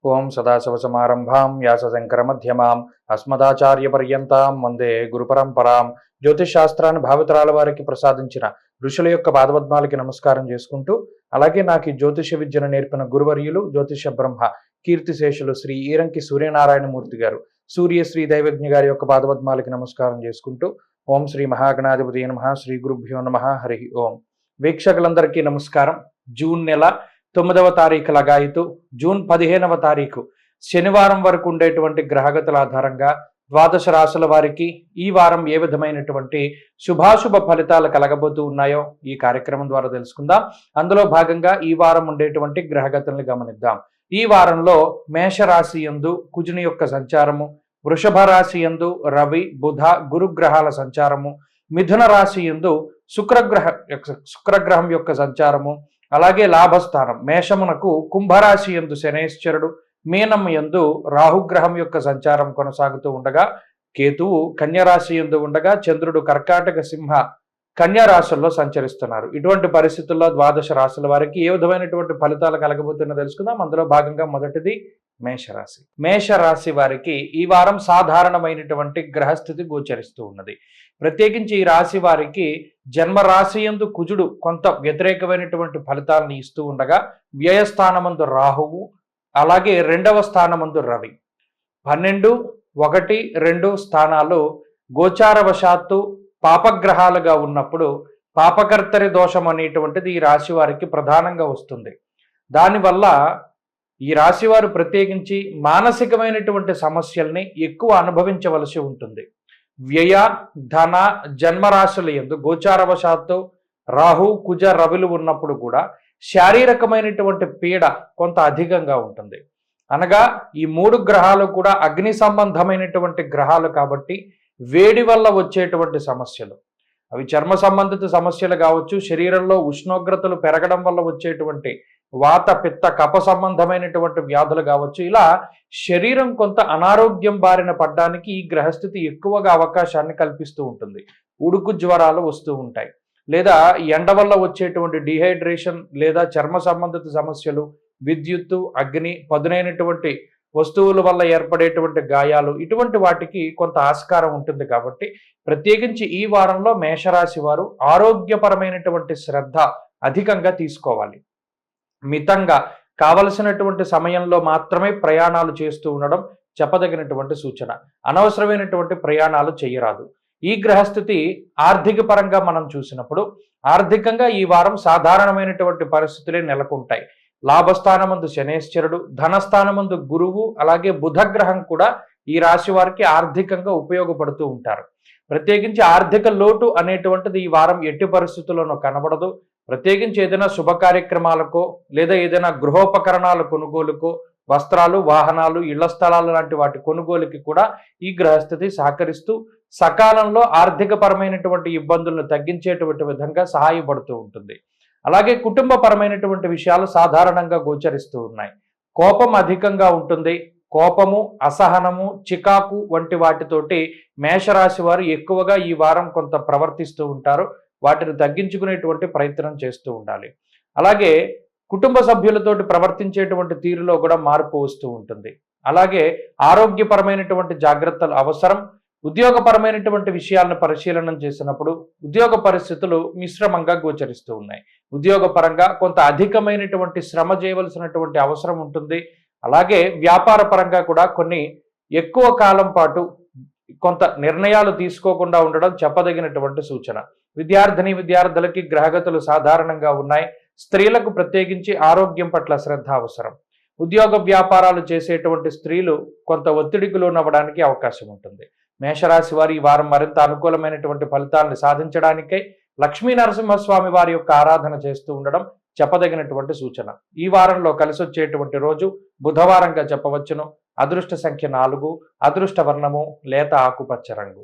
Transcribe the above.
ఓం సదాశివసమారంభాం వ్యాసశంకరమధ్యమాం అస్మదాచార్యపర్యంతాం వందే గురుపరంపరాం. జ్యోతిష్ శాస్త్రాన్ని భావితరాల వారికి ప్రసాదించిన ఋషుల యొక్క పాదపద్మాలకి నమస్కారం చేసుకుంటూ, అలాగే నాకు ఈ జ్యోతిష విద్యను నేర్పిన గురువర్యులు జ్యోతిష బ్రహ్మ కీర్తిశేషులు శ్రీ ఈరంకి సూర్యనారాయణమూర్తి గారు, సూర్యశ్రీ దైవజ్ఞ గారి యొక్క పాదపద్మాలకి నమస్కారం చేసుకుంటూ, ఓం శ్రీ మహాగణాధిపతి నమః, శ్రీ గురుభ్యో నమః, హరి ఓం. వీక్షకులందరికీ నమస్కారం. జూన్ నెల 9వ తారీఖు లగాయితూ జూన్ 15వ తారీఖు శనివారం వరకు ఉండేటువంటి గ్రహగతుల ఆధారంగా ద్వాదశ రాశుల వారికి ఈ వారం ఏ విధమైనటువంటి శుభాశుభ ఫలితాలు కలగబోతూ ఉన్నాయో ఈ కార్యక్రమం ద్వారా తెలుసుకుందాం. అందులో భాగంగా ఈ వారం ఉండేటువంటి గ్రహగతుల్ని గమనిద్దాం. ఈ వారంలో మేషరాశి యందు కుజుని యొక్క సంచారము, వృషభ రాశి యందు రవి బుధ గురుగ్రహాల సంచారము, మిథున రాశి యందు శుక్రగ్రహం యొక్క సంచారము, అలాగే లాభస్థానం మేషమునకు కుంభరాశి యందు శనేశ్వరుడు, మీనం యందు రాహుగ్రహం యొక్క సంచారం కొనసాగుతూ ఉండగా, కేతువు కన్యరాశి యందు ఉండగా, చంద్రుడు కర్కాటక సింహ కన్యా రాశుల్లో సంచరిస్తున్నారు. ఇటువంటి పరిస్థితుల్లో ద్వాదశ రాశుల వారికి ఏ విధమైనటువంటి ఫలితాలు కలగబోతున్నా తెలుసుకుందాం. అందులో భాగంగా మొదటిది మేషరాశి. మేషరాశి వారికి ఈ వారం సాధారణమైనటువంటి గ్రహస్థితి గోచరిస్తూ ఉన్నది. ప్రత్యేకించి ఈ రాశి వారికి జన్మరాశి యందు కుజుడు కొంత వ్యతిరేకమైనటువంటి ఫలితాలను ఇస్తూ ఉండగా, వ్యయస్థానమందు రాహువు, అలాగే 2వ స్థానమందు రవి, 12, 1, 2 స్థానాలు గోచారవశాత్తు పాపగ్రహాలుగా ఉన్నప్పుడు పాపకర్తరి దోషం అనేటువంటిది ఈ రాశి వారికి ప్రధానంగా వస్తుంది. దానివల్ల ఈ రాశివారు ప్రత్యేకించి మానసికమైనటువంటి సమస్యల్ని ఎక్కువ అనుభవించవలసి ఉంటుంది. వ్యయ ధన జన్మరాశుల యందు గోచారవశాత్తు రాహు కుజ రవిలు ఉన్నప్పుడు కూడా శారీరకమైనటువంటి పీడ కొంత అధికంగా ఉంటుంది. అనగా ఈ 3 గ్రహాలు కూడా అగ్ని సంబంధమైనటువంటి గ్రహాలు కాబట్టి వేడి వల్ల వచ్చేటువంటి సమస్యలు, అవి చర్మ సంబంధిత సమస్యలు కావచ్చు, శరీరంలో ఉష్ణోగ్రతలు పెరగడం వల్ల వచ్చేటువంటి వాత పిత్త కఫ సంబంధమైనటువంటి వ్యాధులు కావచ్చు, ఇలా శరీరం కొంత అనారోగ్యం బారిన పడడానికి ఈ గ్రహస్థితి ఎక్కువగా అవకాశాన్ని కల్పిస్తూ ఉంటుంది. ఉడుకు జ్వరాలు వస్తూ ఉంటాయి, లేదా ఎండ వల్ల వచ్చేటువంటి డిహైడ్రేషన్, లేదా చర్మ సంబంధిత సమస్యలు, విద్యుత్తు అగ్ని పదునైనటువంటి వస్తువుల వల్ల ఏర్పడేటువంటి గాయాలు, ఇటువంటి వాటికి కొంత ఆస్కారం ఉంటుంది. కాబట్టి ప్రత్యేకించి ఈ వారంలో మేషరాశి వారు ఆరోగ్యపరమైనటువంటి శ్రద్ధ అధికంగా తీసుకోవాలి. మితంగా కావలసినటువంటి సమయంలో మాత్రమే ప్రయాణాలు చేస్తూ ఉండడం చెప్పదగినటువంటి సూచన. అనవసరమైనటువంటి ప్రయాణాలు చేయరాదు. ఈ గ్రహస్థితి ఆర్థిక పరంగా మనం చూసినప్పుడు ఆర్థికంగా ఈ వారం సాధారణమైనటువంటి పరిస్థితులే నెలకొంటాయి. లాభస్థానమందు శనేశ్వరుడు, ధనస్థానమందు గురువు, అలాగే బుధగ్రహం కూడా ఈ రాశి వారికి ఆర్థికంగా ఉపయోగపడుతూ ఉంటారు. ప్రత్యేకించి ఆర్థిక లోటు అనేటువంటిది ఈ వారం ఎట్టి పరిస్థితుల్లోనూ కనబడదు. ప్రత్యేకించి ఏదైనా శుభ కార్యక్రమాలకో, లేదా ఏదైనా గృహోపకరణాల కొనుగోలుకో, వస్త్రాలు వాహనాలు ఇళ్ల స్థలాలు లాంటి వాటి కొనుగోలుకి కూడా ఈ గ్రహస్థితి సహకరిస్తూ సకాలంలో ఆర్థిక పరమైనటువంటి ఇబ్బందులను తగ్గించేటువంటి విధంగా సహాయపడుతూ ఉంటుంది. అలాగే కుటుంబ పరమైనటువంటి విషయాలు సాధారణంగా గోచరిస్తూ ఉన్నాయి. కోపం అధికంగా ఉంటుంది. కోపము, అసహనము, చికాకు వంటి వాటితోటి మేషరాశి వారు ఎక్కువగా ఈ వారం కొంత ప్రవర్తిస్తూ ఉంటారు. వాటిని తగ్గించుకునేటువంటి ప్రయత్నం చేస్తూ ఉండాలి. అలాగే కుటుంబ సభ్యులతోటి ప్రవర్తించేటువంటి తీరులో కూడా మార్పు వస్తూ ఉంటుంది. అలాగే ఆరోగ్యపరమైనటువంటి జాగ్రత్తలు అవసరం. ఉద్యోగపరమైనటువంటి విషయాలను పరిశీలన చేసినప్పుడు ఉద్యోగ పరిస్థితులు మిశ్రమంగా గోచరిస్తూ ఉన్నాయి. ఉద్యోగపరంగా కొంత అధికమైనటువంటి శ్రమ చేయవలసినటువంటి అవసరం ఉంటుంది. అలాగే వ్యాపార పరంగా కూడా కొన్ని ఎక్కువ కాలం పాటు కొంత నిర్ణయాలు తీసుకోకుండా ఉండడం చెప్పదగినటువంటి సూచన. విద్యార్థులకి గ్రహగతులు సాధారణంగా ఉన్నాయి. స్త్రీలకు ప్రత్యేకించి ఆరోగ్యం పట్ల శ్రద్ధ అవసరం. ఉద్యోగ వ్యాపారాలు చేసేటువంటి స్త్రీలు కొంత ఒత్తిడికి లోనవ్వడానికి అవకాశం ఉంటుంది. మేషరాశి వారి ఈ వారం మరింత అనుకూలమైనటువంటి ఫలితాలను సాధించడానికై లక్ష్మీ నరసింహస్వామి వారి యొక్క ఆరాధన చేస్తూ ఉండడం చెప్పదగినటువంటి సూచన. ఈ వారంలో కలిసి వచ్చేటువంటి రోజు బుధవారంగా చెప్పవచ్చును. అదృష్ట సంఖ్య 4, అదృష్ట వర్ణము లేత ఆకుపచ్చ రంగు.